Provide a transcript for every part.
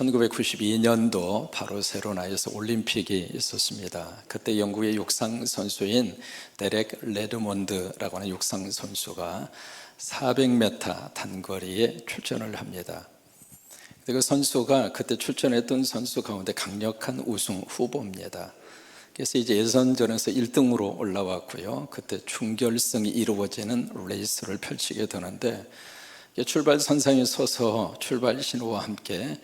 (1992년도) 바르셀로나에서 올림픽이 있었습니다. 그때 영국의 육상 선수인 데렉 레드몬드라고 하는 육상 선수가 400m 단거리에 출전을 합니다. 그 선수가 그때 출전했던 선수 가운데 강력한 우승 후보입니다. 그래서 이제 예선전에서 1등으로 올라왔고요. 그때 준결승이 이루어지는 레이스를 펼치게 되는데, 출발선상에 서서 출발 신호와 함께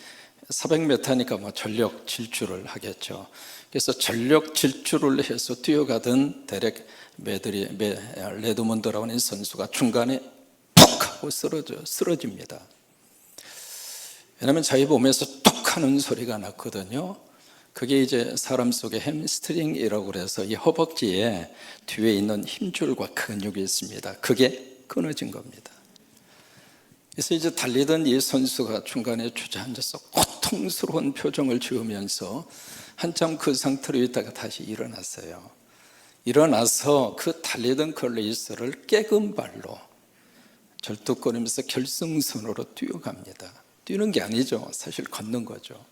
400m니까 전력 질주를 하겠죠. 그래서 전력 질주를 해서 뛰어가던 데렉 레드몬드라고 하는 선수가 중간에 툭 하고 쓰러집니다. 왜냐하면 자기 몸에서 툭 하는 소리가 났거든요. 그게 이제 사람 속에 햄스트링이라고 그래서 이 허벅지에 뒤에 있는 힘줄과 근육이 있습니다. 그게 끊어진 겁니다. 그래서 이제 달리던 이 선수가 중간에 주저앉아서 고통스러운 표정을 지으면서 한참 그 상태로 있다가 다시 일어났어요. 일어나서 그 달리던 그 레이스를 깨금 발로 절뚝거리면서 결승선으로 뛰어갑니다. 뛰는 게 아니죠. 사실 걷는 거죠.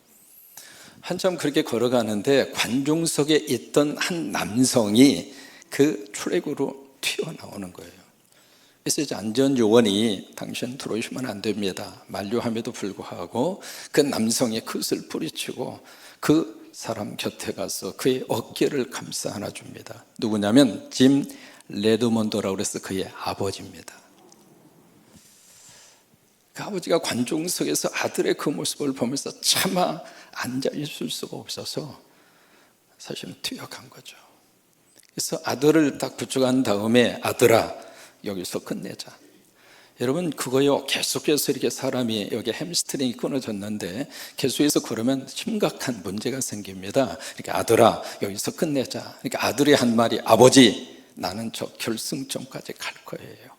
한참 그렇게 걸어가는데 관중석에 있던 한 남성이 그 트랙으로 튀어나오는 거예요. 그래서 이제 안전요원이 당신 들어오시면 안 됩니다 만류함에도 불구하고 그 남성의 컷을 뿌리치고 그 사람 곁에 가서 그의 어깨를 감싸 안아줍니다. 누구냐면 짐 레드몬드라고 해서 그의 아버지입니다. 그 아버지가 관중석에서 아들의 그 모습을 보면서 차마 앉아있을 수가 없어서 사실은 뛰어간 거죠. 그래서 아들을 딱 부축한 다음에 아들아 여기서 끝내자. 여러분 그거요, 계속해서 이렇게 사람이 여기 햄스트링이 끊어졌는데 계속해서 그러면 심각한 문제가 생깁니다. 이렇게 아들아 여기서 끝내자. 그러니까 아들이 한 말이 아버지 나는 저 결승점까지 갈 거예요.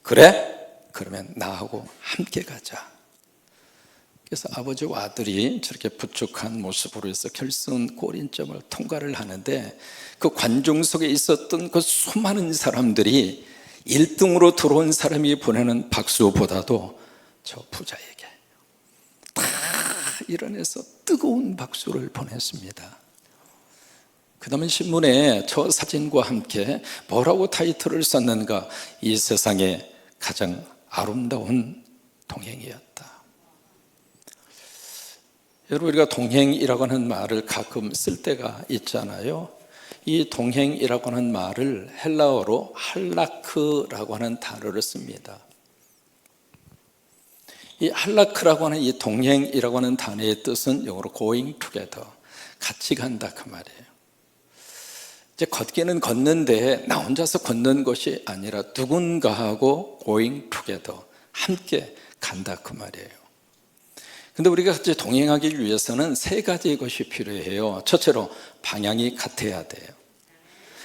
그래? 그러면 나하고 함께 가자. 그래서 아버지와 아들이 저렇게 부축한 모습으로 해서 결승 골인점을 통과를 하는데, 그 관중석에 있었던 그 수많은 사람들이 1등으로 들어온 사람이 보내는 박수보다도 저 부자에게 다 일어나서 뜨거운 박수를 보냈습니다. 그 다음에 신문에 저 사진과 함께 뭐라고 타이틀을 썼는가? 이 세상에 가장 아름다운 동행이었다. 여러분 우리가 동행이라고 하는 말을 가끔 쓸 때가 있잖아요. 이 동행이라고 하는 말을 헬라어로 할라크라고 하는 단어를 씁니다. 이 할라크라고 하는 이 동행이라고 하는 단어의 뜻은 영어로 going together, 같이 간다 그 말이에요. 이제 걷기는 걷는데 나 혼자서 걷는 것이 아니라 누군가하고 going together, 함께 간다 그 말이에요. 근데 우리가 이제 동행하기 위해서는 세 가지 것이 필요해요. 첫째로 방향이 같아야 돼요.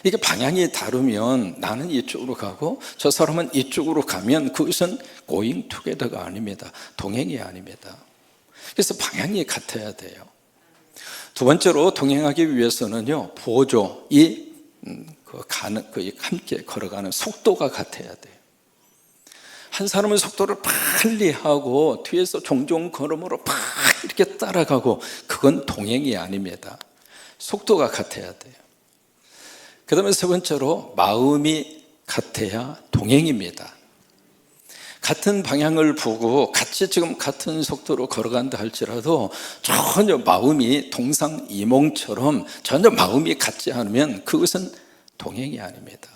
이게 방향이 다르면 나는 이쪽으로 가고 저 사람은 이쪽으로 가면 그것은 going together가 아닙니다. 동행이 아닙니다. 그래서 방향이 같아야 돼요. 두 번째로 동행하기 위해서는요, 보조, 함께 걸어가는 속도가 같아야 돼요. 한 사람은 속도를 빨리 하고 뒤에서 종종 걸음으로 팍 이렇게 따라가고, 그건 동행이 아닙니다. 속도가 같아야 돼요. 그 다음에 세 번째로 마음이 같아야 동행입니다. 같은 방향을 보고 같이 지금 같은 속도로 걸어간다 할지라도 전혀 마음이 동상이몽처럼 전혀 마음이 같지 않으면 그것은 동행이 아닙니다.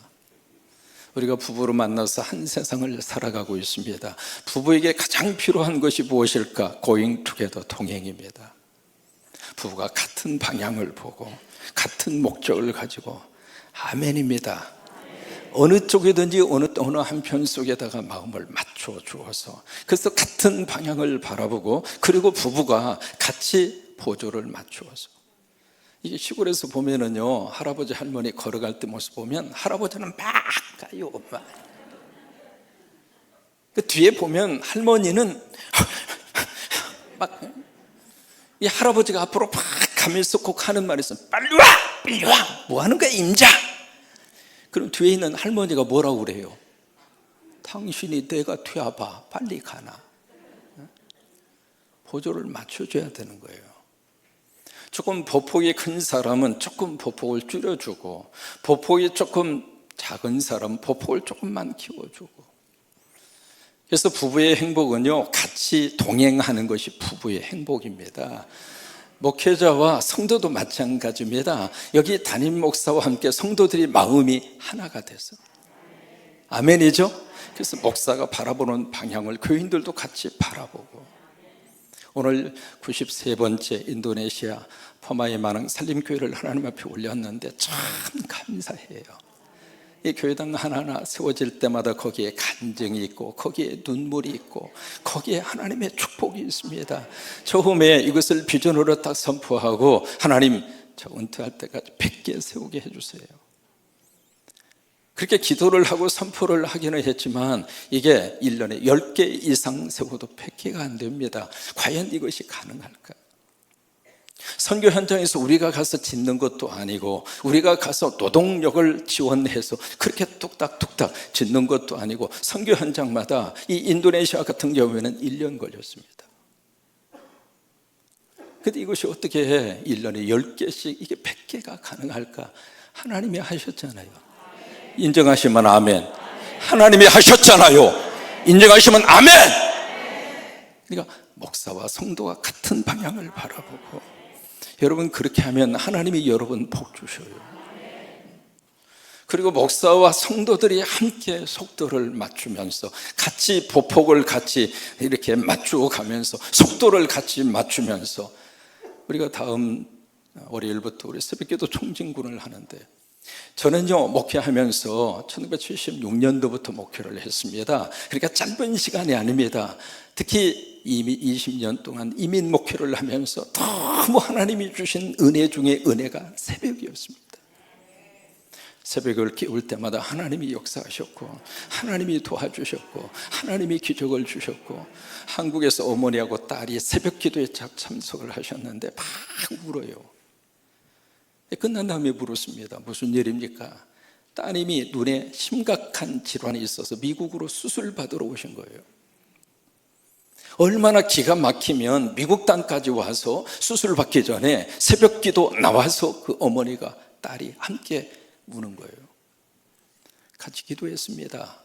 우리가 부부로 만나서 한 세상을 살아가고 있습니다. 부부에게 가장 필요한 것이 무엇일까? going together, 동행입니다. 부부가 같은 방향을 보고 같은 목적을 가지고, 아멘입니다. 어느 쪽이든지 어느 한편 속에다가 마음을 맞춰 주어서, 그래서 같은 방향을 바라보고, 그리고 부부가 같이 보조를 맞추어서. 이게 시골에서 보면은요, 할아버지 할머니 걸어갈 때 모습 보면 할아버지는 막 가요, 그 뒤에 보면 할머니는 막, 이 할아버지가 앞으로 팍 가면서 꼭 하는 말이 있어요. 빨리 와! 빨리 와! 뭐 하는 거야 임자? 그럼 뒤에 있는 할머니가 뭐라고 그래요? 당신이 내가 되어봐 빨리 가나. 보조를 맞춰줘야 되는 거예요. 조금 보폭이 큰 사람은 조금 보폭을 줄여주고, 보폭이 조금 작은 사람은 보폭을 조금만 키워주고. 그래서 부부의 행복은요, 같이 동행하는 것이 부부의 행복입니다. 목회자와 성도도 마찬가지입니다. 여기 담임 목사와 함께 성도들이 마음이 하나가 돼서, 아멘이죠? 그래서 목사가 바라보는 방향을 교인들도 같이 바라보고, 오늘 93번째 인도네시아 포마이 마낭 산림교회를 하나님 앞에 올렸는데 참 감사해요. 이 교회당 하나하나 세워질 때마다 거기에 간증이 있고, 거기에 눈물이 있고, 거기에 하나님의 축복이 있습니다. 처음에 이것을 비전으로 딱 선포하고, 하나님 저 은퇴할 때까지 100개 세우게 해주세요. 그렇게 기도를 하고 선포를 하기는 했지만 이게 1년에 10개 이상 세워도 100개가 안 됩니다. 과연 이것이 가능할까? 선교 현장에서 우리가 가서 짓는 것도 아니고, 우리가 가서 노동력을 지원해서 그렇게 뚝딱뚝딱 짓는 것도 아니고, 선교 현장마다 이 인도네시아 같은 경우에는 1년 걸렸습니다. 근데 이것이 어떻게 1년에 10개씩 이게 100개가 가능할까? 하나님이 하셨잖아요. 인정하시면 아멘. 하나님이 하셨잖아요. 인정하시면 아멘. 그러니까 목사와 성도가 같은 방향을 바라보고, 여러분 그렇게 하면 하나님이 여러분 복 주셔요. 그리고 목사와 성도들이 함께 속도를 맞추면서, 같이 보폭을 같이 이렇게 맞추어 가면서, 속도를 같이 맞추면서, 우리가 다음 월요일부터 우리 새벽기도 총진군을 하는데, 저는요 목회하면서 1976년도부터 목회를 했습니다. 그러니까 짧은 시간이 아닙니다. 특히 이미 20년 동안 이민 목회를 하면서 너무 하나님이 주신 은혜 중에 은혜가 새벽이었습니다. 새벽을 깨울 때마다 하나님이 역사하셨고, 하나님이 도와주셨고, 하나님이 기적을 주셨고, 한국에서 어머니하고 딸이 새벽 기도에 참석을 하셨는데 막 울어요. 끝난 다음에 물었습니다. 무슨 일입니까? 따님이 눈에 심각한 질환이 있어서 미국으로 수술 받으러 오신 거예요. 얼마나 기가 막히면 미국 땅까지 와서 수술 받기 전에 새벽 기도 나와서 그 어머니가 딸이 함께 우는 거예요. 같이 기도했습니다.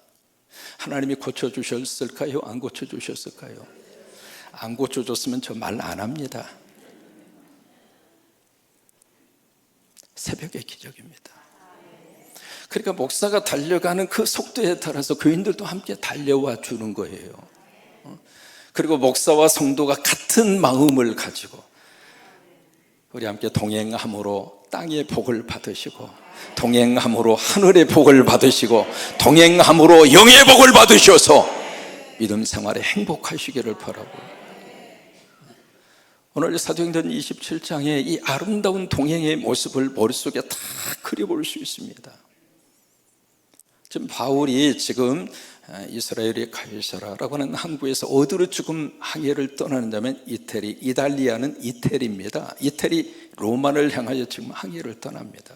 하나님이 고쳐주셨을까요? 안 고쳐주셨을까요? 안 고쳐줬으면 저 말 안 합니다. 새벽의 기적입니다. 그러니까 목사가 달려가는 그 속도에 따라서 교인들도 함께 달려와 주는 거예요. 그리고 목사와 성도가 같은 마음을 가지고 우리 함께 동행함으로 땅의 복을 받으시고, 동행함으로 하늘의 복을 받으시고, 동행함으로 영의 복을 받으셔서 믿음 생활에 행복하시기를 바라고, 오늘 사도행전 27장에 이 아름다운 동행의 모습을 머릿속에 다 그려볼 수 있습니다. 지금 바울이 지금 이스라엘의 가이사라라고 하는 항구에서 어디로 지금 항해를 떠나는다면 이태리, 이탈리아는 이태리입니다. 이태리 로마를 향하여 지금 항해를 떠납니다.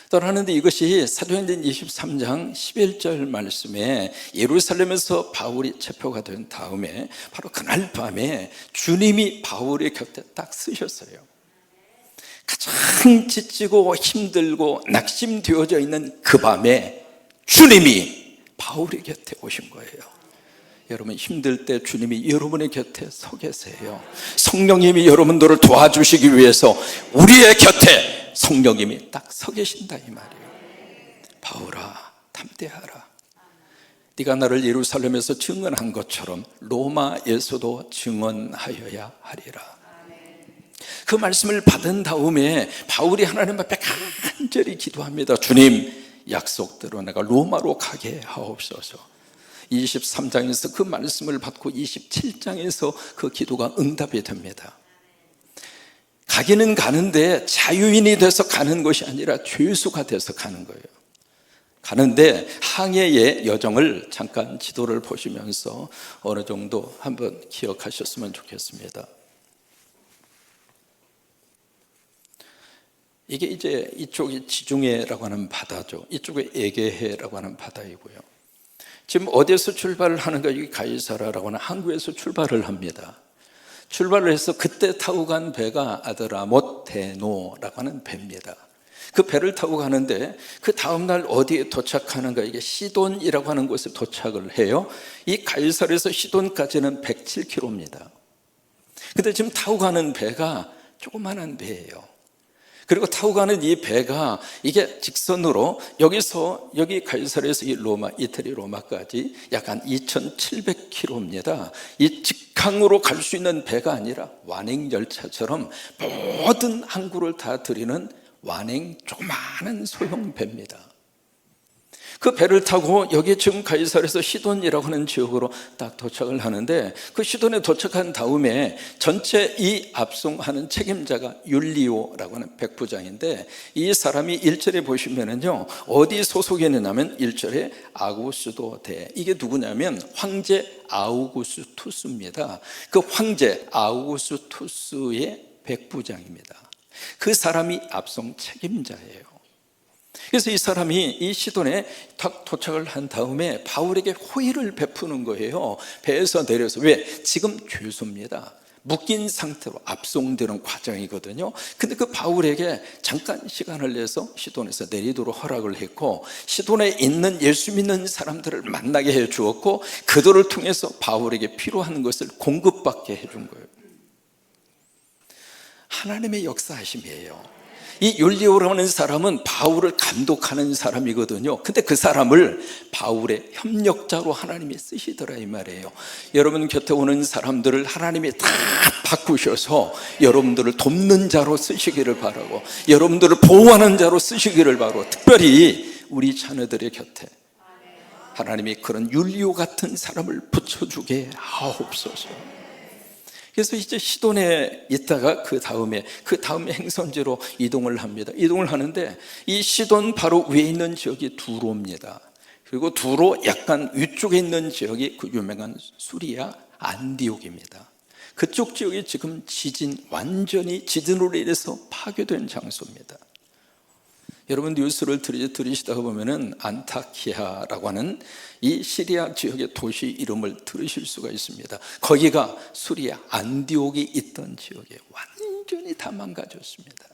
떠나는데 이것이 사도행전 23장 11절 말씀에 예루살렘에서 바울이 체포가 된 다음에 바로 그날 밤에 주님이 바울의 곁에 딱 서셨어요. 가장 지치고 힘들고 낙심되어져 있는 그 밤에 주님이 바울의 곁에 오신 거예요. 여러분 힘들 때 주님이 여러분의 곁에 서 계세요. 성령님이 여러분들을 도와주시기 위해서 우리의 곁에 성령님이 딱 서 계신다 이 말이에요. 바울아 담대하라. 네가 나를 예루살렘에서 증언한 것처럼 로마에서도 증언하여야 하리라. 그 말씀을 받은 다음에 바울이 하나님 앞에 간절히 기도합니다. 주님, 약속대로 내가 로마로 가게 하옵소서. 23장에서 그 말씀을 받고 27장에서 그 기도가 응답이 됩니다. 가기는 가는데 자유인이 돼서 가는 것이 아니라 죄수가 돼서 가는 거예요. 가는데 항해의 여정을 잠깐 지도를 보시면서 어느 정도 한번 기억하셨으면 좋겠습니다. 이게 이제 이쪽이 지중해라고 하는 바다죠. 이쪽이 에게해라고 하는 바다이고요. 지금 어디에서 출발을 하는가? 여기 가이사라라고 하는 항구에서 출발을 합니다. 출발을 해서 그때 타고 간 배가 아드라못 데노라고 하는 배입니다. 그 배를 타고 가는데 그 다음날 어디에 도착하는가? 이게 시돈이라고 하는 곳에 도착을 해요. 이 가이사르에서 시돈까지는 107km입니다. 근데 지금 타고 가는 배가 조그만한 배예요. 그리고 타고 가는 이 배가 이게 직선으로 여기 가이사르에서 이 로마, 이태리 로마까지 약 한 2,700km입니다. 이 직항으로 갈 수 있는 배가 아니라 완행 열차처럼 모든 항구를 다 들이는 완행 조그마한 소형 배입니다. 그 배를 타고 여기 지금 가이사르에서 시돈이라고 하는 지역으로 딱 도착을 하는데, 그 시돈에 도착한 다음에 전체 이 압송하는 책임자가 율리오라고 하는 백부장인데, 이 사람이 1절에 보시면은요 어디 소속이냐면 1절에 아구스도 대, 이게 누구냐면 황제 아우구스투스입니다. 그 황제 아우구스투스의 백부장입니다. 그 사람이 압송 책임자예요. 그래서 이 사람이 이 시돈에 딱 도착을 한 다음에 바울에게 호의를 베푸는 거예요. 배에서 내려서. 왜? 지금 죄수입니다. 묶인 상태로 압송되는 과정이거든요. 근데 그 바울에게 잠깐 시간을 내서 시돈에서 내리도록 허락을 했고, 시돈에 있는 예수 믿는 사람들을 만나게 해 주었고, 그들을 통해서 바울에게 필요한 것을 공급받게 해준 거예요. 하나님의 역사하심이에요. 이 율리오라는 사람은 바울을 감독하는 사람이거든요. 근데 그 사람을 바울의 협력자로 하나님이 쓰시더라 이 말이에요. 여러분 곁에 오는 사람들을 하나님이 다 바꾸셔서 여러분들을 돕는 자로 쓰시기를 바라고, 여러분들을 보호하는 자로 쓰시기를 바라고, 특별히 우리 자녀들의 곁에 하나님이 그런 율리오 같은 사람을 붙여주게 하옵소서. 그래서 이제 시돈에 있다가 그 다음에 행선지로 이동을 합니다. 이동을 하는데 이 시돈 바로 위에 있는 지역이 두로입니다. 그리고 두로 약간 위쪽에 있는 지역이 그 유명한 수리아 안디옥입니다. 그쪽 지역이 지금 완전히 지진으로 인해서 파괴된 장소입니다. 여러분 뉴스를 들으시다가 보면은 안타키아라고 하는 이 시리아 지역의 도시 이름을 들으실 수가 있습니다. 거기가 수리아 안디옥이 있던 지역에 완전히 다 망가졌습니다.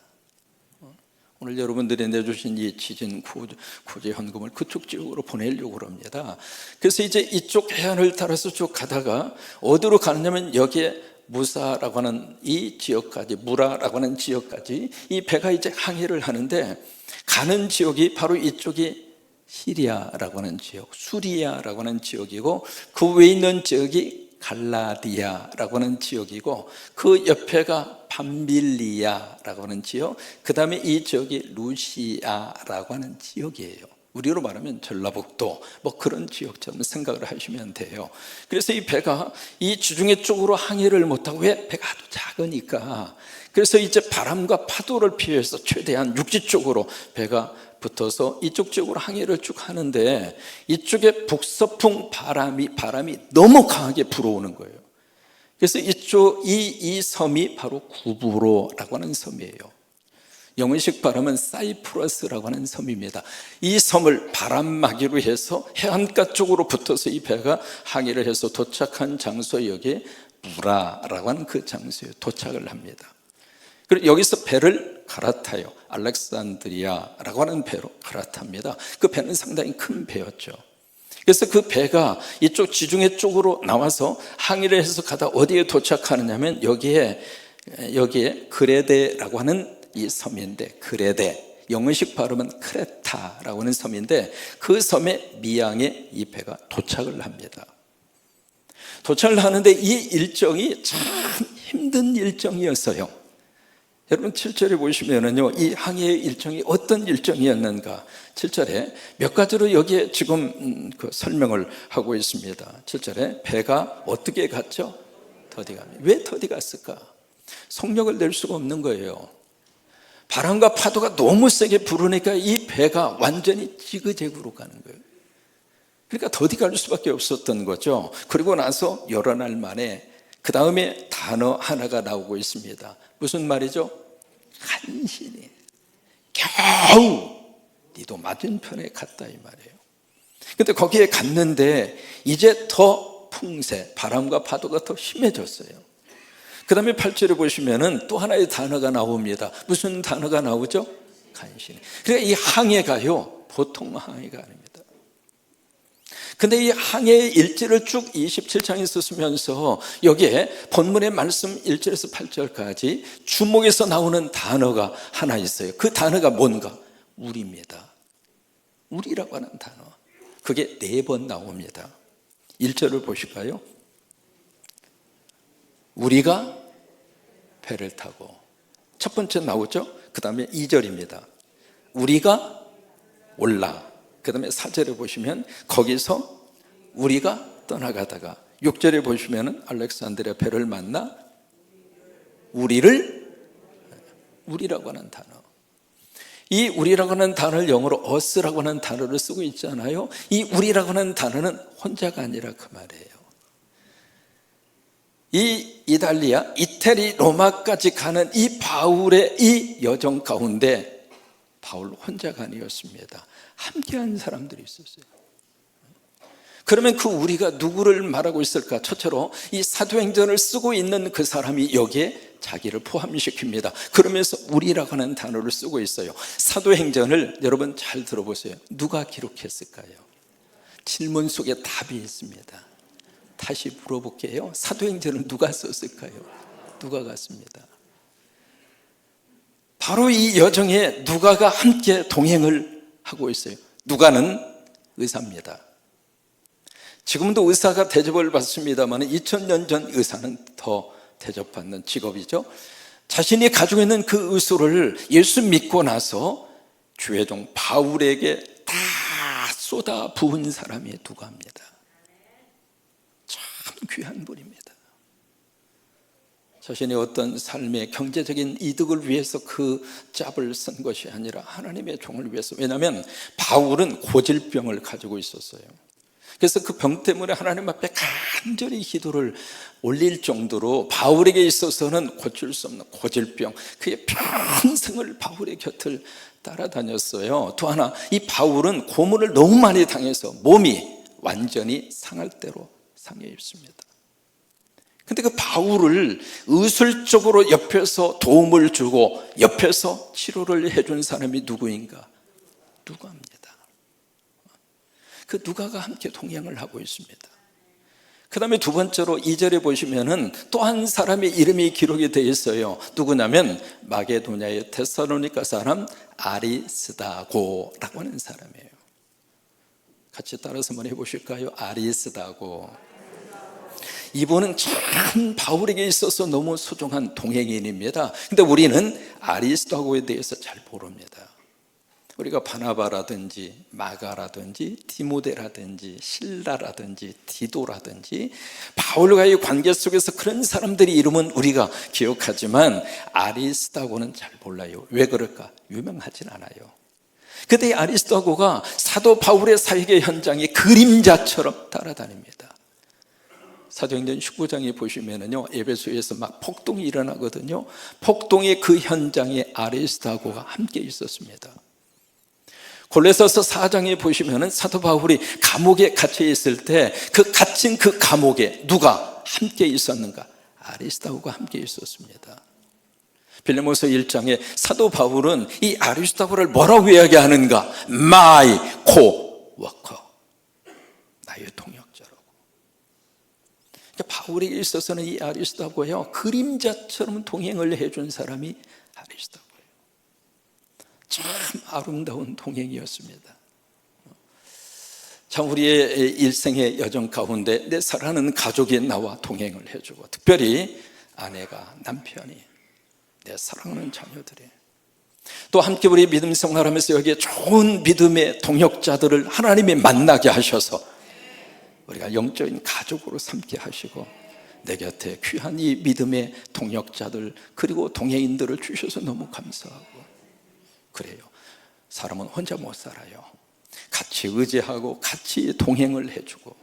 오늘 여러분들이 내주신 이 지진 구제 현금을 그쪽 지역으로 보내려고 합니다. 그래서 이제 이쪽 해안을 따라서 쭉 가다가 어디로 가느냐면 여기에 무사라고 하는 이 지역까지, 무라라고 하는 지역까지 이 배가 이제 항해를 하는데, 가는 지역이 바로 이쪽이 시리아라고 하는 지역, 수리아라고 하는 지역이고, 그 위에 있는 지역이 갈라디아라고 하는 지역이고, 그 옆에가 밤빌리아라고 하는 지역, 그 다음에 이 지역이 루시아라고 하는 지역이에요. 우리로 말하면 전라북도 뭐 그런 지역처럼 생각을 하시면 돼요. 그래서 이 배가 이 지중해 쪽으로 항해를 못하고, 왜? 배가 아주 작으니까. 그래서 이제 바람과 파도를 피해서 최대한 육지 쪽으로 배가 붙어서 이쪽 지역으로 항해를 쭉 하는데, 이쪽에 북서풍 바람이 너무 강하게 불어오는 거예요. 그래서 이 섬이 바로 구브로라고 하는 섬이에요. 영어식 발음은 사이프러스라고 하는 섬입니다. 이 섬을 바람막이로 해서 해안가 쪽으로 붙어서 이 배가 항해를 해서 도착한 장소, 여기에 무라라고 하는 그 장소에 도착을 합니다. 그리고 여기서 배를 갈아타요. 알렉산드리아라고 하는 배로 갈아탑니다. 그 배는 상당히 큰 배였죠. 그래서 그 배가 이쪽 지중해 쪽으로 나와서 항해를 해서 가다 어디에 도착하느냐면 여기에 그레데라고 하는 이 섬인데, 그레데, 영어식 발음은 크레타라고 하는 섬인데, 그 섬의 미양에 이 배가 도착을 합니다. 도착을 하는데 이 일정이 참 힘든 일정이었어요. 여러분 7절에 보시면은요, 이 항해의 일정이 어떤 일정이었는가? 7절에 몇 가지로 여기에 지금 그 설명을 하고 있습니다. 7절에 배가 어떻게 갔죠? 더디 갑니다. 왜 더디 갔을까? 속력을 낼 수가 없는 거예요. 바람과 파도가 너무 세게 불으니까 이 배가 완전히 지그재그로 가는 거예요. 그러니까 더디 갈 수밖에 없었던 거죠. 그리고 나서 여러 날 만에 그 다음에 단어 하나가 나오고 있습니다. 무슨 말이죠? 간신히. 겨우 니도 맞은편에 갔다 이 말이에요. 근데 거기에 갔는데 이제 더 풍세, 바람과 파도가 더 심해졌어요. 그 다음에 8절에 보시면은 또 하나의 단어가 나옵니다. 무슨 단어가 나오죠? 간신히. 그러니까 이 항해가요, 보통 항해가 아닙니다. 근데 이 항해의 일지를 쭉 27장에서 쓰면서 여기에 본문의 말씀 1절에서 8절까지 주목해서 나오는 단어가 하나 있어요. 그 단어가 뭔가? 우리입니다. 우리라고 하는 단어. 그게 4번 나옵니다. 1절을 보실까요? 우리가 배를 타고, 첫 번째 나오죠? 그 다음에 2절입니다. 우리가 올라. 그 다음에 4절에 보시면 거기서 우리가 떠나가다가, 6절에 보시면 알렉산드리아 배를 만나 우리라고 하는 단어. 이 우리라고 하는 단어를 영어로 us라고 하는 단어를 쓰고 있잖아요. 이 우리라고 하는 단어는 혼자가 아니라 그 말이에요. 이 이탈리아, 이태리, 로마까지 가는 이 바울의 이 여정 가운데 바울 혼자가 아니었습니다. 함께한 사람들이 있었어요. 그러면 그 우리가 누구를 말하고 있을까? 첫째로 이 사도행전을 쓰고 있는 그 사람이 여기에 자기를 포함시킵니다. 그러면서 우리라고 하는 단어를 쓰고 있어요. 사도행전을 여러분 잘 들어보세요. 누가 기록했을까요? 질문 속에 답이 있습니다. 다시 물어볼게요. 사도행전을 누가 썼을까요? 누가 갔습니다. 바로 이 여정에 누가가 함께 동행을 하고 있어요. 누가는 의사입니다. 지금도 의사가 대접을 받습니다만 2000년 전 의사는 더 대접받는 직업이죠. 자신이 가지고 있는 그 의술을 예수 믿고 나서 주의 종 바울에게 다 쏟아 부은 사람이 누가입니다. 참 귀한 분입니다. 자신의 어떤 삶의 경제적인 이득을 위해서 그 짭을 쓴 것이 아니라 하나님의 종을 위해서. 왜냐하면 바울은 고질병을 가지고 있었어요. 그래서 그 병 때문에 하나님 앞에 간절히 기도를 올릴 정도로 바울에게 있어서는 고칠 수 없는 고질병, 그게 평생을 바울의 곁을 따라다녔어요. 또 하나, 이 바울은 고문을 너무 많이 당해서 몸이 완전히 상할 대로 상해 있습니다. 근데 그 바울을 의술적으로 옆에서 도움을 주고 옆에서 치료를 해준 사람이 누구인가? 누가입니다. 그 누가가 함께 동행을 하고 있습니다. 그 다음에 두 번째로 2절에 보시면은 또 한 사람의 이름이 기록이 되어 있어요. 누구냐면 마게도냐의 데살로니가 사람 아리스다고라고 하는 사람이에요. 같이 따라서 한번 해보실까요? 아리스다고. 이분은 참 바울에게 있어서 너무 소중한 동행인입니다. 근데 우리는 아리스다고에 대해서 잘 모릅니다. 우리가 바나바라든지 마가라든지 디모데라든지 실라라든지 디도라든지 바울과의 관계 속에서 그런 사람들의 이름은 우리가 기억하지만 아리스다고는 잘 몰라요. 왜 그럴까? 유명하진 않아요. 그런데 이 아리스다고가 사도 바울의 사역의 현장에 그림자처럼 따라다닙니다. 사도행전 19장에 보시면은요, 에베소에서 막 폭동이 일어나거든요. 폭동의 그 현장에 아리스다고가 함께 있었습니다. 골로새서 4장에 보시면은 사도 바울이 감옥에 갇혀 있을 때 그 갇힌 그 감옥에 누가 함께 있었는가? 아리스다고가 함께 있었습니다. 빌레몬서 1장에 사도 바울은 이 아리스다고를 뭐라고 이야기하는가? My co-worker, 나의 동역자라고. 그러니까 바울에게 있어서는 이 아리스다고요, 그림자처럼 동행을 해준 사람이 아리스다고. 참 아름다운 동행이었습니다. 참 우리의 일생의 여정 가운데 내 사랑하는 가족이 나와 동행을 해주고, 특별히 아내가, 남편이, 내 사랑하는 자녀들이, 또 함께 우리 믿음 생활하면서 여기에 좋은 믿음의 동역자들을 하나님이 만나게 하셔서 우리가 영적인 가족으로 삼게 하시고 내 곁에 귀한 이 믿음의 동역자들 그리고 동행인들을 주셔서 너무 감사하고. 그래요. 사람은 혼자 못 살아요. 같이 의지하고 같이 동행을 해주고.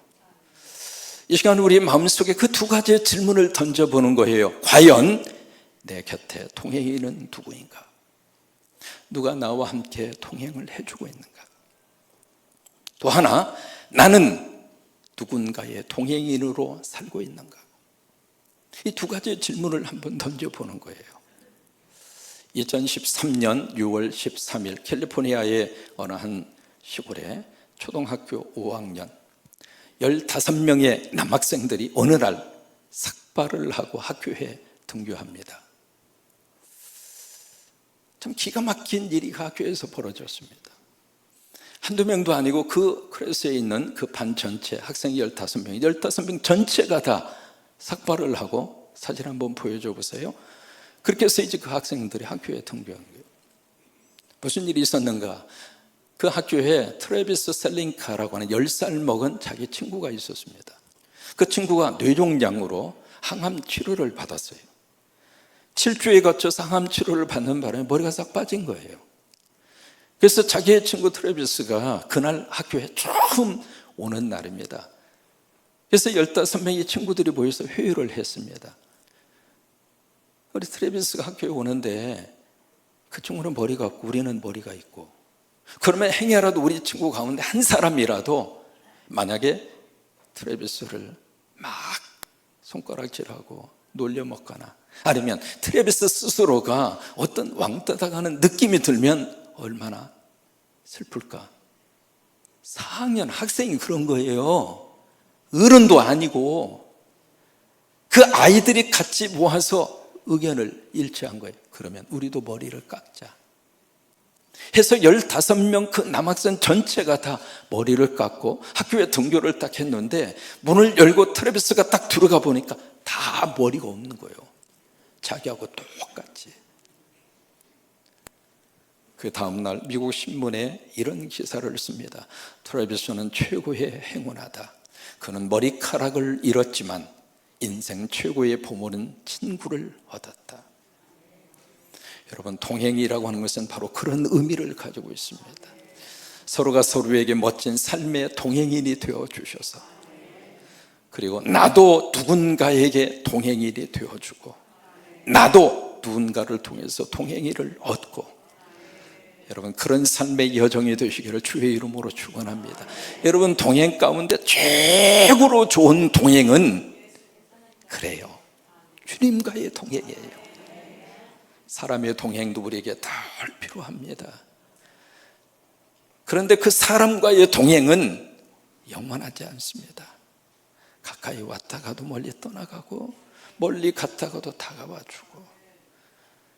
이 시간 우리 마음속에 그 두 가지의 질문을 던져보는 거예요. 과연 내 곁에 동행인은 누구인가? 누가 나와 함께 동행을 해주고 있는가? 또 하나, 나는 누군가의 동행인으로 살고 있는가? 이 두 가지 질문을 한번 던져보는 거예요. 2013년 6월 13일 캘리포니아의 어느 한 시골에 초등학교 5학년 15명의 남학생들이 어느 날 삭발을 하고 학교에 등교합니다. 참 기가 막힌 일이 그 학교에서 벌어졌습니다. 한두 명도 아니고 그 클래스에 있는 그 반 전체, 학생 15명, 15명 전체가 다 삭발을 하고 사진 한번 보여줘 보세요. 그렇게 해서 이제 그 학생들이 학교에 등교한 거예요. 무슨 일이 있었는가? 그 학교에 트래비스 셀링카라고 하는 10살 먹은 자기 친구가 있었습니다. 그 친구가 뇌종양으로 항암 치료를 받았어요. 7주에 거쳐서 항암 치료를 받는 바람에 머리가 싹 빠진 거예요. 그래서 자기의 친구 트래비스가 그날 학교에 처음 오는 날입니다. 그래서 15명의 친구들이 모여서 회의를 했습니다. 우리 트래비스가 학교에 오는데 그 친구는 머리가 없고 우리는 머리가 있고, 그러면 행여라도 우리 친구 가운데 한 사람이라도 만약에 트래비스를 막 손가락질하고 놀려먹거나 아니면 트래비스 스스로가 어떤 왕따 당하는 느낌이 들면 얼마나 슬플까? 4학년 학생이 그런 거예요. 어른도 아니고. 그 아이들이 같이 모아서 의견을 일치한 거예요. 그러면 우리도 머리를 깎자 해서 15명 그 남학생 전체가 다 머리를 깎고 학교에 등교를 딱 했는데, 문을 열고 트래비스가 딱 들어가 보니까 다 머리가 없는 거예요. 자기하고 똑같이. 그 다음날 미국 신문에 이런 기사를 씁니다. 트래비스는 최고의 행운하다. 그는 머리카락을 잃었지만 인생 최고의 보물은 친구를 얻었다. 여러분, 동행이라고 하는 것은 바로 그런 의미를 가지고 있습니다. 서로가 서로에게 멋진 삶의 동행인이 되어 주셔서, 그리고 나도 누군가에게 동행인이 되어주고 나도 누군가를 통해서 동행인을 얻고, 여러분 그런 삶의 여정이 되시기를 주의 이름으로 축원합니다. 여러분, 동행 가운데 최고로 좋은 동행은 그래요, 주님과의 동행이에요. 사람의 동행도 우리에게 다 필요합니다. 그런데 그 사람과의 동행은 영원하지 않습니다. 가까이 왔다가도 멀리 떠나가고 멀리 갔다가도 다가와주고,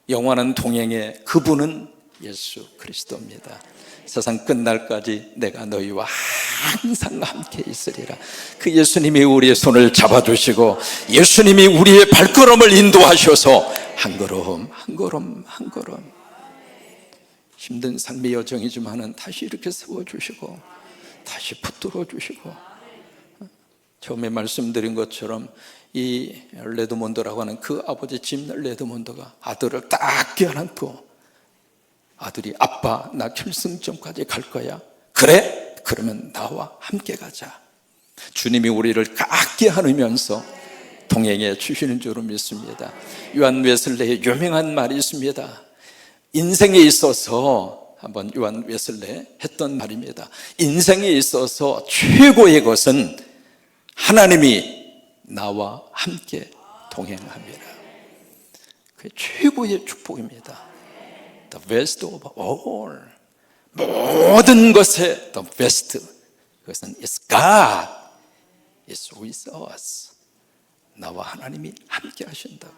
영원한 동행의 그분은 예수 그리스도입니다. 세상 끝날까지 내가 너희와 항상 함께 있으리라. 그 예수님이 우리의 손을 잡아주시고 예수님이 우리의 발걸음을 인도하셔서 한 걸음 한 걸음 한 걸음, 힘든 삶의 여정이지만은 다시 이렇게 세워주시고 다시 붙들어 주시고, 처음에 말씀드린 것처럼 이 레드몬드라고 하는 그 아버지 짐 레드몬드가 아들을 딱 껴안고, 아들이 아빠 나 결승점까지 갈 거야? 그래? 그러면 나와 함께 가자. 주님이 우리를 깎게 안으면서 동행해 주시는 줄로 믿습니다. 요한 웨슬레의 유명한 말이 있습니다. 인생에 있어서, 한번 요한 웨슬레 했던 말입니다. 인생에 있어서 최고의 것은 하나님이 나와 함께 동행합니다. 그게 최고의 축복입니다. The best of all, 모든 것의 the best, 그것은 is God, is with us. 나와 하나님이 함께 하신다고.